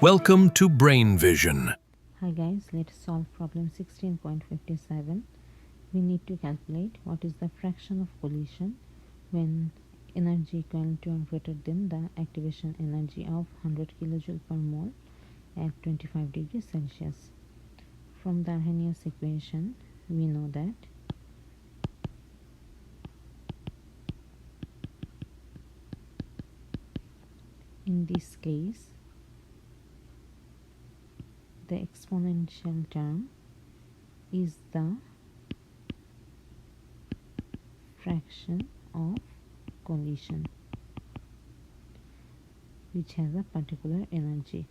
Welcome to Brain Vision. Hi guys, let's solve problem 16.57. We need to calculate what is the fraction of collision when energy equal to or greater than the activation energy of 100 kJ per mole at 25 degrees Celsius. From the Arrhenius equation, we know that in this case the exponential term is the fraction of collision which has a particular energy.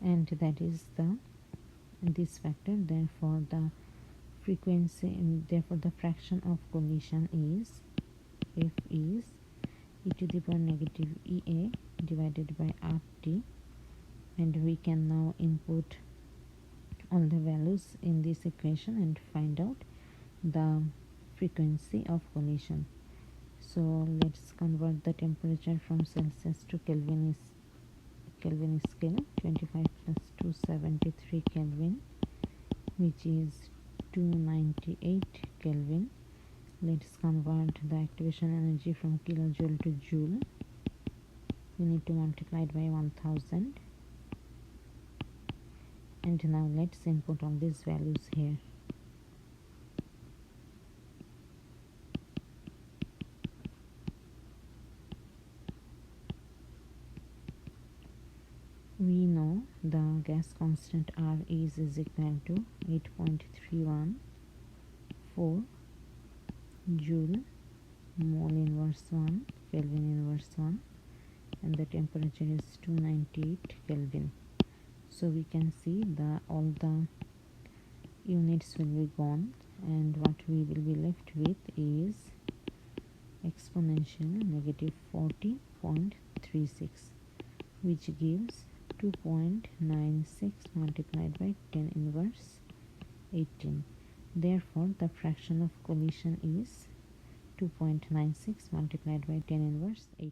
And that is this factor. Therefore the frequency, therefore the fraction of collision is F is e to the power negative EA divided by RT, and we can now input all the values in this equation and find out the frequency of collision. So let's convert the temperature from Celsius to Kelvin scale. 25 plus 273 Kelvin, which is 298 Kelvin. Let's convert the activation energy from kilojoule to joule. We need to multiply it by 1000, and now let's input all these values here. We know the gas constant R is equal to 8.314 joule mole inverse 1 Kelvin inverse 1, and the temperature is 298 Kelvin. So we can see all the units will be gone, and what we will be left with is exponential negative 40.36, which gives 2.96 multiplied by 10 inverse 18. Therefore the fraction of collision is 2.96 multiplied by 10 inverse 18.